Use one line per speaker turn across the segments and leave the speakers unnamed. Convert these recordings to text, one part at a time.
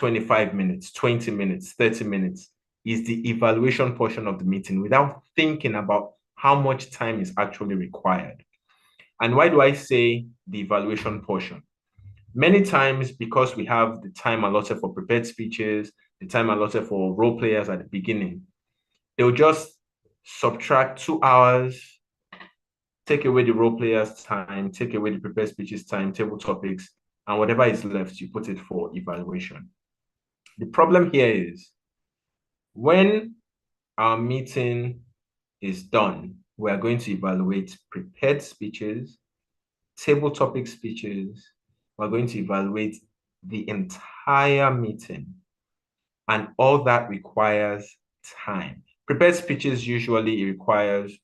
25 minutes, 20 minutes, 30 minutes is the evaluation portion of the meeting without thinking about how much time is actually required. And why do I say the evaluation portion? Many times, because we have the time allotted for prepared speeches, the time allotted for role players at the beginning, they'll just subtract 2 hours, take away the role players' time, take away the prepared speeches time, table topics, and whatever is left, you put it for evaluation. The problem here is when our meeting is done, we are going to evaluate prepared speeches, table topic speeches. We're going to evaluate the entire meeting, and all that requires time. Prepared speeches usually requires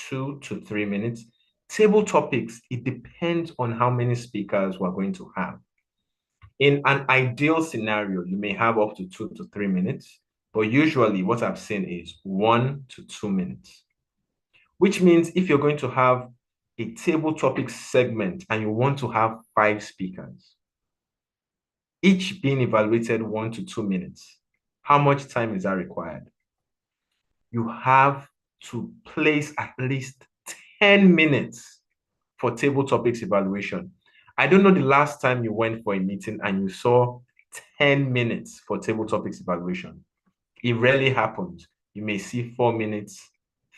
2 to 3 minutes. Table topics, it depends on how many speakers we're going to have. In an ideal scenario, you may have up to 2 to 3 minutes, but usually what I've seen is 1 to 2 minutes, which means if you're going to have a table topic segment and you want to have 5 speakers, each being evaluated 1 to 2 minutes, how much time is that required? You have to place at least 10 minutes for table topics evaluation. I don't know the last time you went for a meeting and you saw 10 minutes for table topics evaluation. It rarely happens. You may see 4 minutes,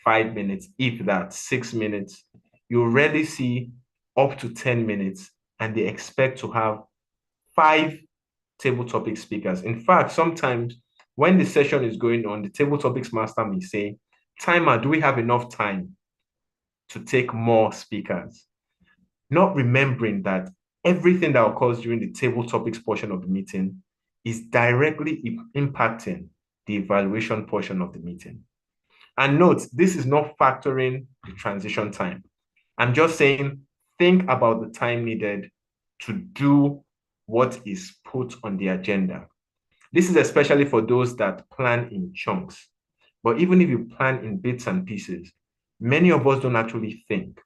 5 minutes, if that, 6 minutes. You rarely see up to 10 minutes, and they expect to have 5 table topic speakers. In fact, sometimes when the session is going on, the table topics master may say, timer, do we have enough time to take more speakers? Not remembering that everything that occurs during the table topics portion of the meeting is directly impacting the evaluation portion of the meeting. And note, this is not factoring the transition time. I'm just saying, think about the time needed to do what is put on the agenda. This is especially for those that plan in chunks. But even if you plan in bits and pieces, many of us don't actually think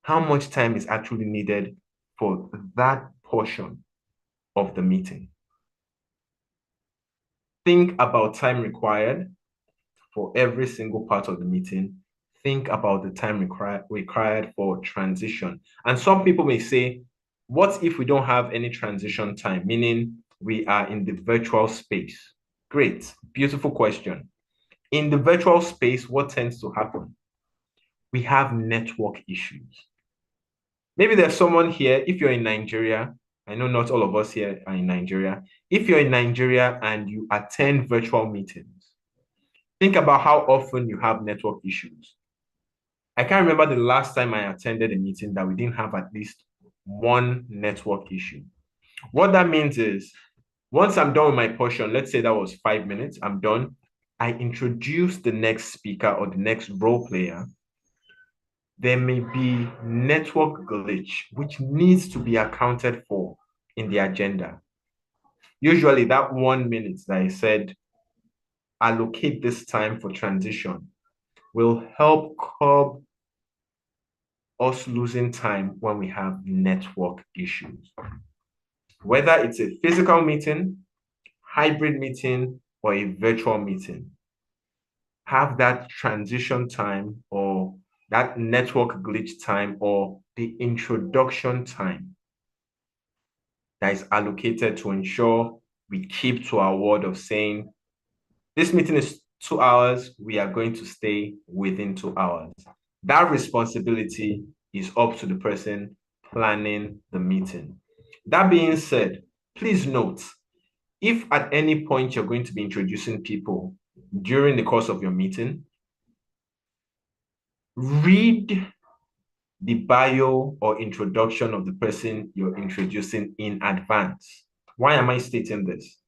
how much time is actually needed for that portion of the meeting. Think about time required for every single part of the meeting. Think about the time required for transition. And some people may say, what if we don't have any transition time, meaning we are in the virtual space? Great, beautiful question. In the virtual space, what tends to happen? We have network issues. Maybe there's someone here, if you're in Nigeria, I know not all of us here are in Nigeria. If you're in Nigeria and you attend virtual meetings, think about how often you have network issues. I can't remember the last time I attended a meeting that we didn't have at least one network issue. What that means is, once I'm done with my portion, let's say that was 5 minutes, I'm done, I introduce the next speaker or the next role player. There may be network glitch, which needs to be accounted for in the agenda. Usually that 1 minute that I said, allocate this time for transition, will help curb us losing time when we have network issues. Whether it's a physical meeting, hybrid meeting, or a virtual meeting, have that transition time or that network glitch time or the introduction time that is allocated to ensure we keep to our word of saying, this meeting is 2 hours, we are going to stay within 2 hours. That responsibility is up to the person planning the meeting. That being said, please note, if at any point you're going to be introducing people during the course of your meeting, read the bio or introduction of the person you're introducing in advance. Why am I stating this?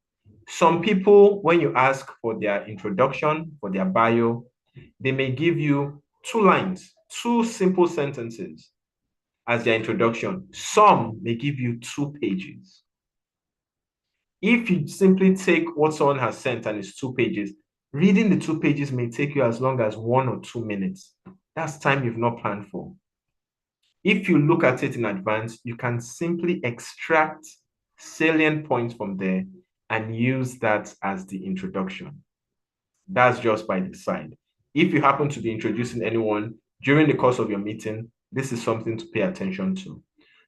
Some people, when you ask for their introduction, for their bio, they may give you 2 lines, 2 simple sentences as their introduction. Some may give you 2 pages. If you simply take what someone has sent and it's 2 pages, reading the 2 pages may take you as long as 1 or 2 minutes. That's time you've not planned for. If you look at it in advance, you can simply extract salient points from there and use that as the introduction. That's just by the side. If you happen to be introducing anyone during the course of your meeting, this is something to pay attention to.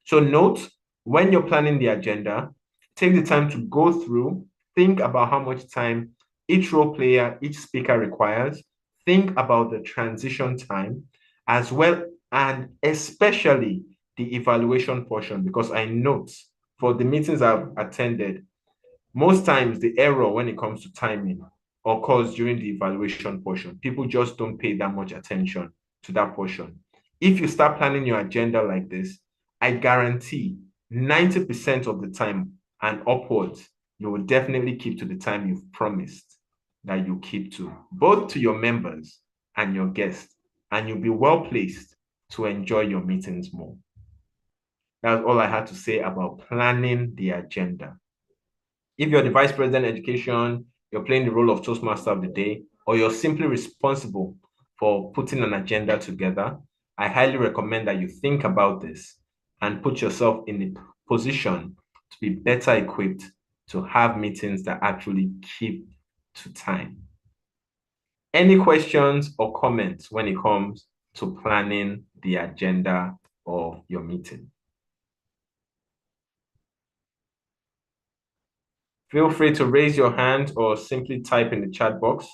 So note, when you're planning the agenda, take the time to go through, think about how much time each role player, each speaker requires, think about the transition time, as well, and especially the evaluation portion, because I note for the meetings I've attended, most times the error when it comes to timing occurs during the evaluation portion. People just don't pay that much attention to that portion. If you start planning your agenda like this, I guarantee 90% of the time and upwards, you will definitely keep to the time you've promised that you keep to, both to your members and your guests, and you'll be well placed to enjoy your meetings more. That's all I had to say about planning the agenda. If you're the Vice President Education, you're playing the role of Toastmaster of the day, or you're simply responsible for putting an agenda together, I highly recommend that you think about this and put yourself in a position to be better equipped to have meetings that actually keep to time. Any questions or comments when it comes to planning the agenda of your meeting? Feel free to raise your hand or simply type in the chat box.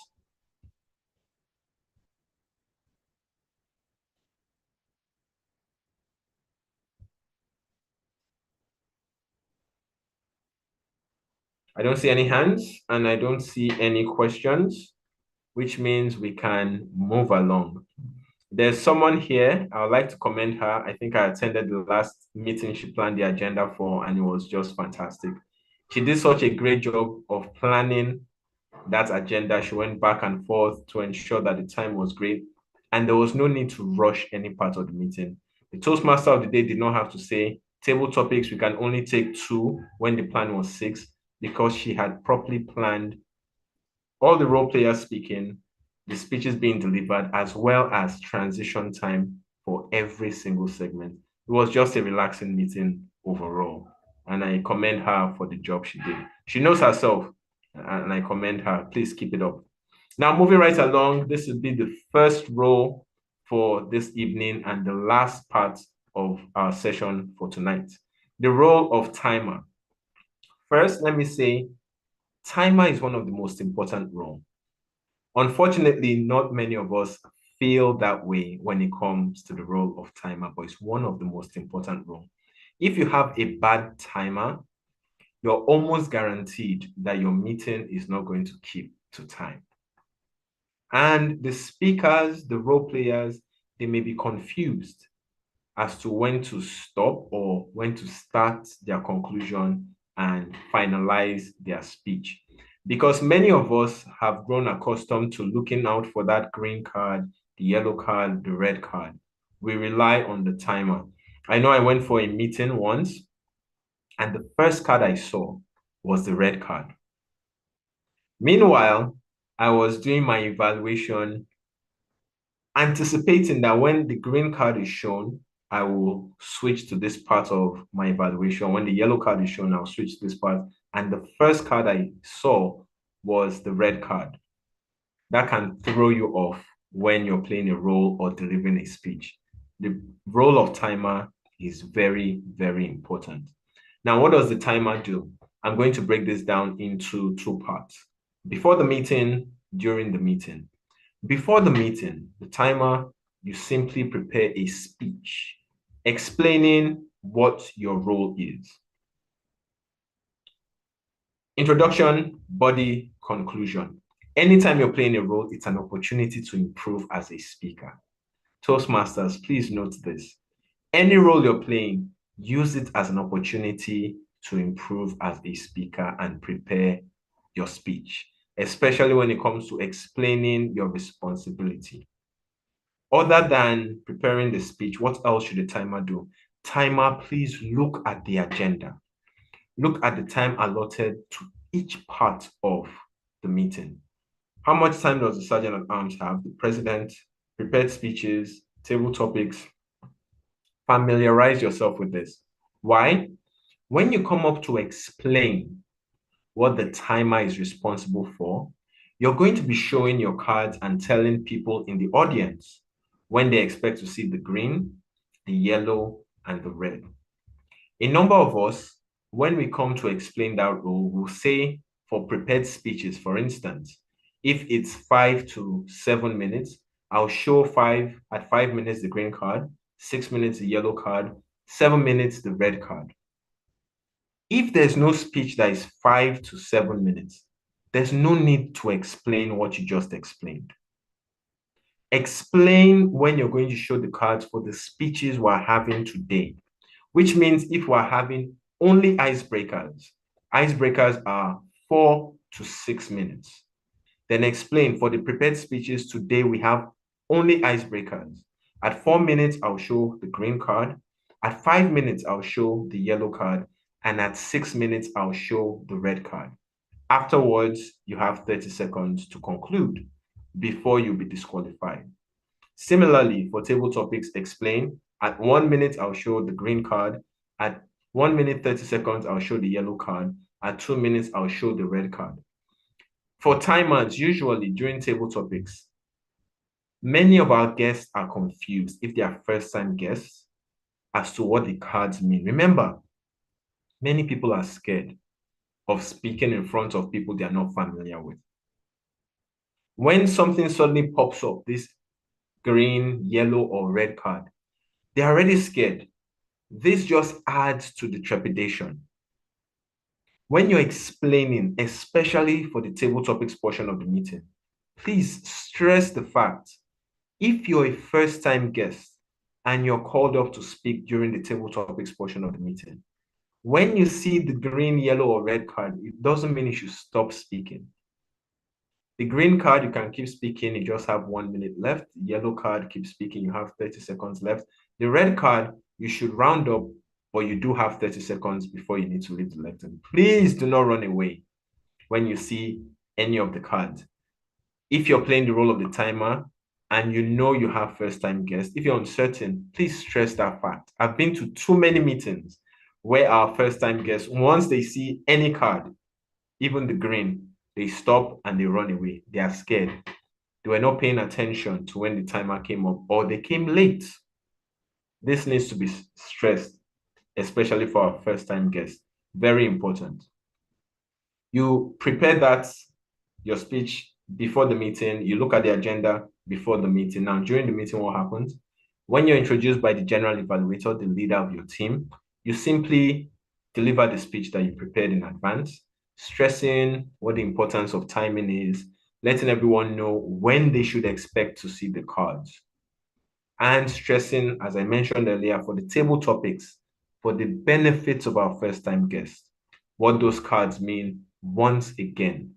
I don't see any hands and I don't see any questions, which means we can move along. There's someone here. I would like to commend her. I think I attended the last meeting she planned the agenda for, and it was just fantastic. She did such a great job of planning that agenda. She went back and forth to ensure that the time was great, and there was no need to rush any part of the meeting. The Toastmaster of the day did not have to say, table topics, we can only take 2 when the plan was 6, because she had properly planned all the role players speaking, the speeches being delivered, as well as transition time for every single segment. It was just a relaxing meeting overall, and I commend her for the job she did. She knows herself, and I commend her. Please keep it up. Now, moving right along, this will be the first role for this evening and the last part of our session for tonight. The role of timer. First, let me say, timer is one of the most important roles. Unfortunately, not many of us feel that way when it comes to the role of timer, but it's one of the most important roles. If you have a bad timer, you're almost guaranteed that your meeting is not going to keep to time. And the speakers, the role players, they may be confused as to when to stop or when to start their conclusion and finalize their speech. Because many of us have grown accustomed to looking out for that green card, the yellow card, the red card. We rely on the timer. I know I went for a meeting once, and the first card I saw was the red card. Meanwhile, I was doing my evaluation, anticipating that when the green card is shown, I will switch to this part of my evaluation. When the yellow card is shown, I'll switch to this part. And the first card I saw was the red card. That can throw you off when you're playing a role or delivering a speech. The role of timer is very, very important. Now, what does the timer do? I'm going to break this down into 2 parts. Before the meeting, during the meeting. Before the meeting, the timer, you simply prepare a speech explaining what your role is. Introduction, body, conclusion. Anytime you're playing a role, it's an opportunity to improve as a speaker. Toastmasters, please note this. Any role you're playing, use it as an opportunity to improve as a speaker and prepare your speech, especially when it comes to explaining your responsibility. Other than preparing the speech, what else should the timer do? Timer, please look at the agenda. Look at the time allotted to each part of the meeting. How much time does the Sergeant at Arms have? The President, prepared speeches, table topics. Familiarize yourself with this. Why? When you come up to explain, what the timer is responsible for, you're going to be showing your cards and telling people in the audience when they expect to see the green, the yellow, and the red. A number of us, when we come to explain that rule, will say for prepared speeches, for instance, if it's 5 to 7 minutes, I'll show at 5 minutes the green card, 6 minutes the yellow card, 7 minutes the red card. If there's no speech that is 5 to 7 minutes, there's no need to explain what you just explained. Explain when you're going to show the cards for the speeches we're having today, which means if we're having only icebreakers are 4 to 6 minutes. Then explain for the prepared speeches today, we have only icebreakers. At 4 minutes, I'll show the green card. At 5 minutes, I'll show the yellow card. And at 6 minutes, I'll show the red card. Afterwards, you have 30 seconds to conclude before you'll be disqualified. Similarly, for table topics, explain. At 1 minute, I'll show the green card. At 1 minute, 30 seconds, I'll show the yellow card. At 2 minutes, I'll show the red card. For timers, usually during table topics, many of our guests are confused if they are first-time guests as to what the cards mean. Remember, many people are scared of speaking in front of people they are not familiar with. When something suddenly pops up, this green, yellow, or red card, they're already scared. This just adds to the trepidation. When you're explaining, especially for the table topics portion of the meeting, please stress the fact, if you're a first-time guest and you're called up to speak during the table topics portion of the meeting, when you see the green, yellow, or red card, it doesn't mean you should stop speaking. The green card, you can keep speaking, you just have 1 minute left. The yellow card, keep speaking, you have 30 seconds left. The red card, you should round up, but you do have 30 seconds before you need to leave the lectern. Please do not run away when you see any of the cards. If you're playing the role of the timer and you know you have first-time guests, if you're uncertain, please stress that fact. I've been to too many meetings where our first-time guests, once they see any card, even the green, they stop and they run away. They are scared. They were not paying attention to when the timer came up, or they came late. This needs to be stressed, especially for our first-time guests. Very important. You prepare your speech before the meeting. You look at the agenda before the meeting. Now, during the meeting, what happens? When you're introduced by the general evaluator, the leader of your team, you simply deliver the speech that you prepared in advance, stressing what the importance of timing is, letting everyone know when they should expect to see the cards, and stressing, as I mentioned earlier, for the table topics, for the benefits of our first-time guests, what those cards mean once again.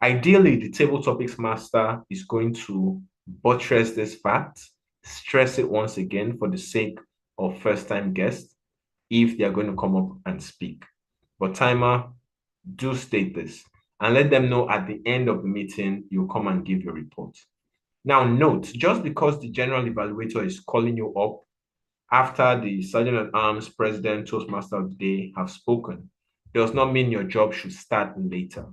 Ideally, the table topics master is going to buttress this fact, stress it once again for the sake of first-time guests if they are going to come up and speak. But timer, do state this and let them know at the end of the meeting, you'll come and give your report. Now note, just because the general evaluator is calling you up after the Sergeant-at-Arms, President, Toastmaster of the day have spoken, does not mean your job should start later.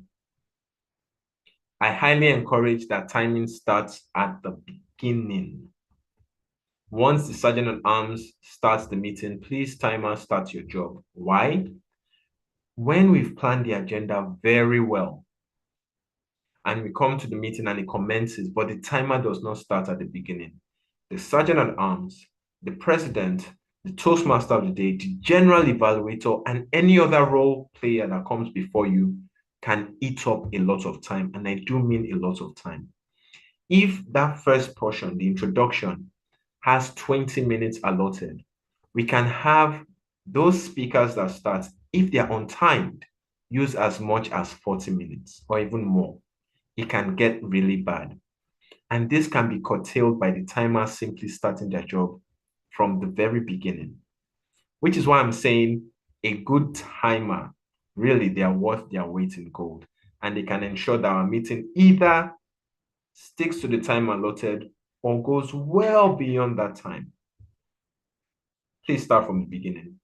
I highly encourage that timing starts at the beginning. Once the Sergeant-at-Arms starts the meeting, please, timer, start your job. Why? When we've planned the agenda very well, and we come to the meeting and it commences, but the timer does not start at the beginning, the Sergeant-at-Arms, the President, the Toastmaster of the day, the general evaluator, and any other role player that comes before you can eat up a lot of time. And I do mean a lot of time. If that first portion, the introduction, has 20 minutes allotted, we can have those speakers that start, if they're untimed, use as much as 40 minutes or even more. It can get really bad. And this can be curtailed by the timer simply starting their job from the very beginning, which is why I'm saying a good timer, really, they are worth their weight in gold. And they can ensure that our meeting either sticks to the time allotted or goes well beyond that time. Please start from the beginning.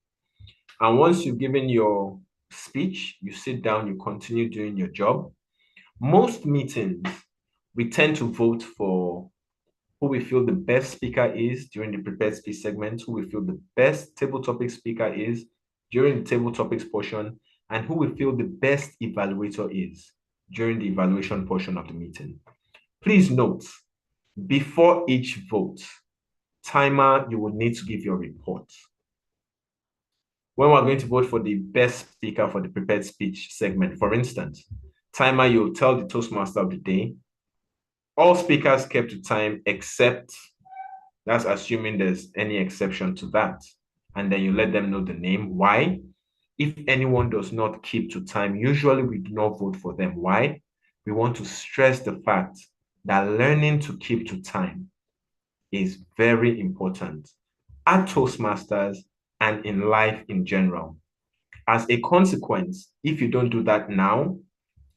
And once you've given your speech, you sit down, you continue doing your job. Most meetings, we tend to vote for who we feel the best speaker is during the prepared speech segment, who we feel the best table topic speaker is during the table topics portion, and who we feel the best evaluator is during the evaluation portion of the meeting. Please note, before each vote, timer, you will need to give your report. When we're going to vote for the best speaker for the prepared speech segment, for instance, timer, you'll tell the Toastmaster of the day, all speakers kept to time except, that's assuming there's any exception to that. And then you let them know the name. Why? If anyone does not keep to time, usually we do not vote for them. Why? We want to stress the fact that learning to keep to time is very important at Toastmasters and in life in general. As a consequence, if you don't do that now,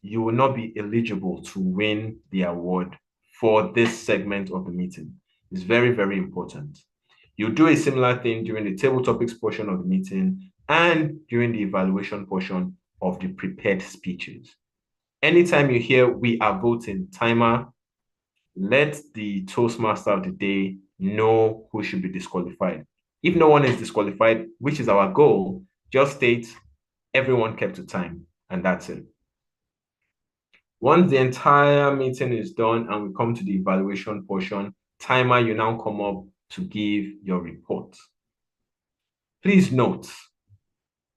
you will not be eligible to win the award for this segment of the meeting. It's very, very important. You do a similar thing during the table topics portion of the meeting and during the evaluation portion of the prepared speeches. Anytime you hear we are voting, timer, let the Toastmaster of the day know who should be disqualified. If no one is disqualified, which is our goal, just state everyone kept to time, and that's it. Once the entire meeting is done and we come to the evaluation portion, timer, you now come up to give your report. Please note,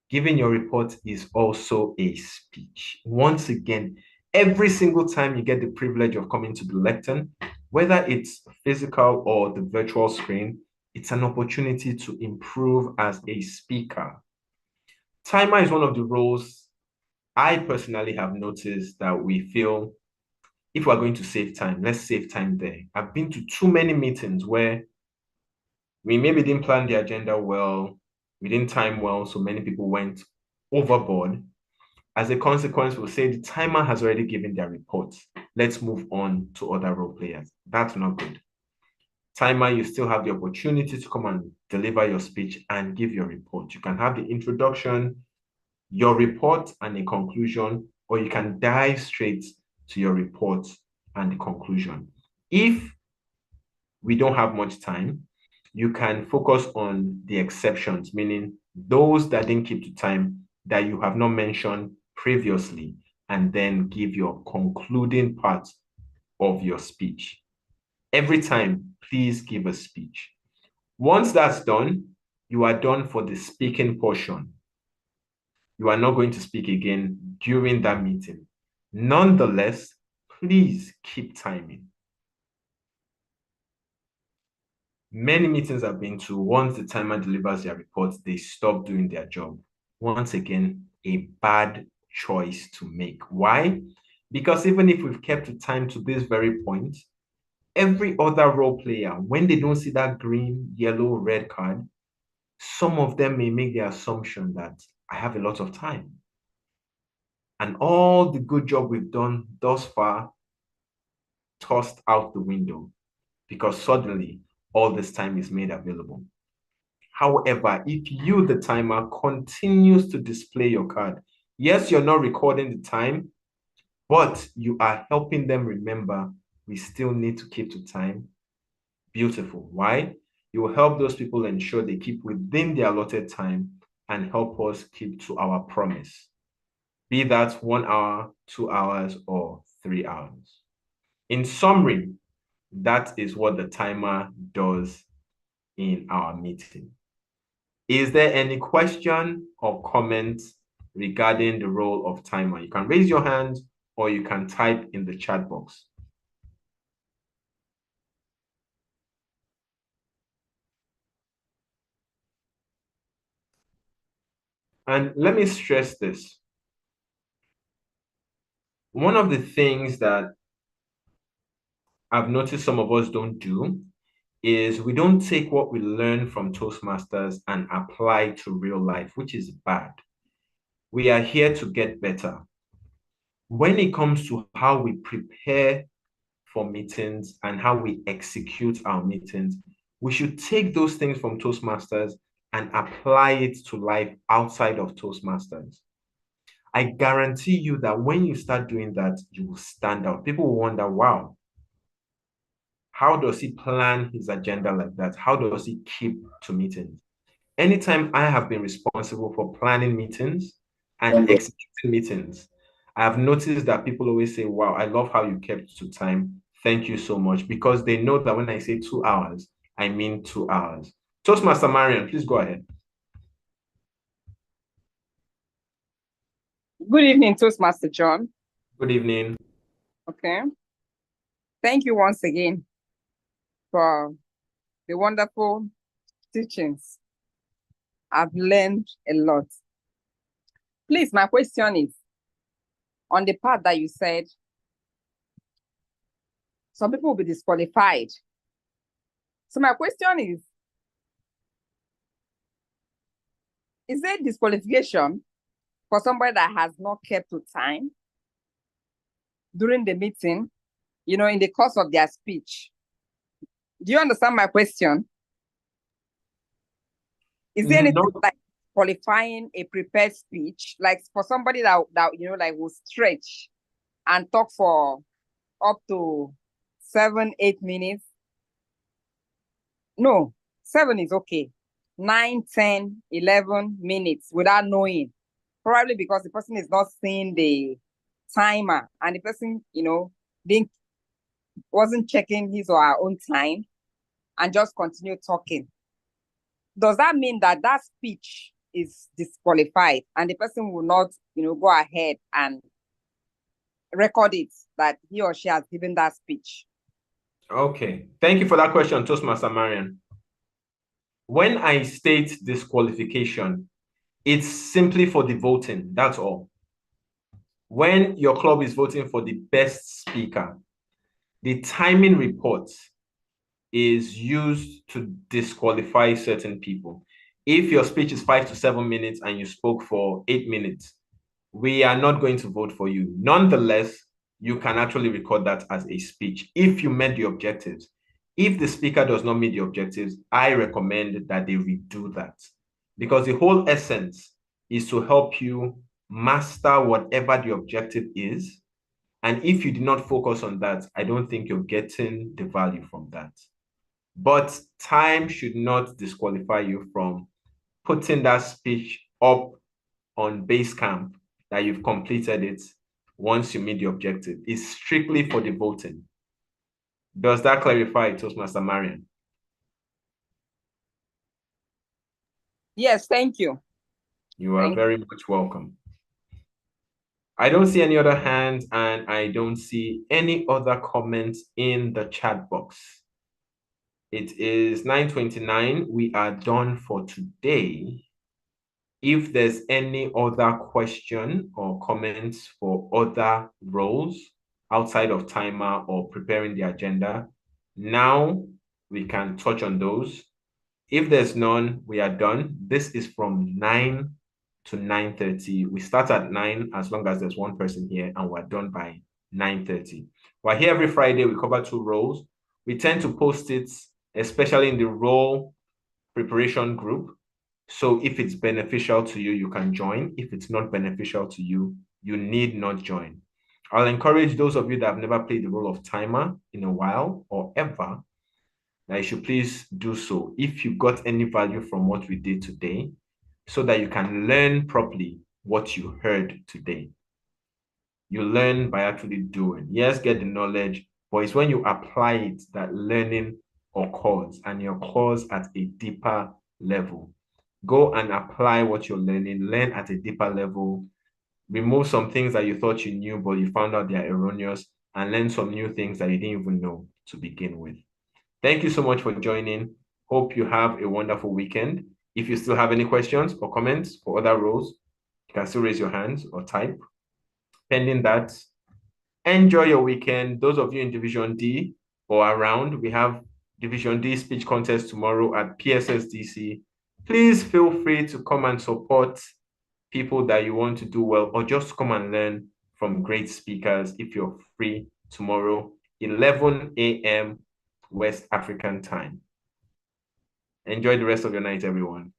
giving your report is also a speech. Once again, every single time you get the privilege of coming to the lectern, whether it's physical or the virtual screen, it's an opportunity to improve as a speaker. Timer is one of the roles I personally have noticed that we feel if we're going to save time, let's save time there. I've been to too many meetings where we maybe didn't plan the agenda well, we didn't time well, so many people went overboard. As a consequence, we'll say the timer has already given their report. Let's move on to other role players. That's not good. Timer, you still have the opportunity to come and deliver your speech and give your report. You can have the introduction, your report, and a conclusion, or you can dive straight to your report and the conclusion. If we don't have much time, you can focus on the exceptions, meaning those that didn't keep to time that you have not mentioned previously, and then give your concluding part of your speech. Every time, please give a speech. Once that's done, you are done for the speaking portion. You are not going to speak again during that meeting. Nonetheless, please keep timing. Many meetings I've been to, once the timer delivers their report, they stop doing their job. Once again, a bad choice to make. Why? Because even if we've kept to time to this very point, every other role player, when they don't see that green, yellow, red card, some of them may make the assumption that I have a lot of time. And all the good job we've done thus far tossed out the window because suddenly all this time is made available. However, if you, the timer, continues to display your card, yes, you're not recording the time, but you are helping them remember we still need to keep to time. Beautiful. Why? You will help those people ensure they keep within the allotted time and help us keep to our promise. Be that 1 hour, 2 hours, or 3 hours. In summary, that is what the timer does in our meeting. Is there any question or comment regarding the role of timer? You can raise your hand or you can type in the chat box. And let me stress this. One of the things that I've noticed some of us don't do is we don't take what we learn from Toastmasters and apply to real life, which is bad. We are here to get better. When it comes to how we prepare for meetings and how we execute our meetings, we should take those things from Toastmasters and apply it to life outside of Toastmasters. I guarantee you that when you start doing that, you will stand out. People will wonder, wow, how does he plan his agenda like that? How does he keep to meetings? Anytime I have been responsible for planning meetings and executing meetings, I have noticed that people always say, wow, I love how you kept to time. Thank you so much. Because they know that when I say 2 hours, I mean 2 hours. Toastmaster Marion, please go ahead.
Good evening, Toastmaster John.
Good evening.
Okay. Thank you once again for the wonderful teachings. I've learned a lot. Please, my question is, on the part that you said, some people will be disqualified. So my question is there disqualification for somebody that has not kept to time during the meeting, in the course of their speech? Do you understand my question? Is there anything like qualifying a prepared speech, like for somebody that will stretch and talk for up to 7-8 minutes? No, 7 is okay. 9, 10, 11 minutes without knowing, probably because the person is not seeing the timer and the person wasn't checking his or her own time and just continue talking. Does that mean that speech is disqualified and the person will not go ahead and record it that he or she has given that speech?
Okay, thank you for that question, Toastmaster Marion. When I state disqualification, it's simply for the voting, that's all. When your club is voting for the best speaker, the timing report is used to disqualify certain people. If your speech is 5 to 7 minutes and you spoke for 8 minutes, we are not going to vote for you. Nonetheless, you can actually record that as a speech if you met the objectives. If the speaker does not meet the objectives, I recommend that they redo that, because the whole essence is to help you master whatever the objective is. And if you do not focus on that, I don't think you're getting the value from that. But time should not disqualify you from putting that speech up on Basecamp that you've completed it once you meet the objective. It's strictly for the voting. Does that clarify, Toastmaster Marion?
Yes, thank you.
You are very much welcome. I don't see any other hands and I don't see any other comments in the chat box. It is 9:29. We are done for today. If there's any other question or comments for other roles outside of timer or preparing the agenda, now we can touch on those. If there's none, we are done. This is from 9 to 9:30. We start at 9 as long as there's one person here, and we're done by 9:30. We're here every Friday. We cover 2 roles. We tend to post it, especially in the role preparation group. So if it's beneficial to you, you can join. If it's not beneficial to you, you need not join. I'll encourage those of you that have never played the role of timer in a while or ever, that you should please do so if you got any value from what we did today, so that you can learn properly what you heard today. You learn by actually doing. Yes, get the knowledge, but it's when you apply it that learning occurs, and it occurs at a deeper level. Go and apply what you're learning, learn at a deeper level, remove some things that you thought you knew, but you found out they are erroneous, and learn some new things that you didn't even know to begin with. Thank you so much for joining. Hope you have a wonderful weekend. If you still have any questions or comments for other roles, you can still raise your hands or type. Pending that, enjoy your weekend. Those of you in Division D or around, we have Division D speech contest tomorrow at PSSDC. Please feel free to come and support people that you want to do well, or just come and learn from great speakers if you're free tomorrow, 11 a.m. West African time. Enjoy the rest of your night, everyone.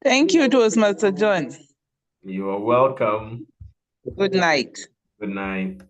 Thank you, Toastmaster John.
You are welcome.
Good night.
Good night.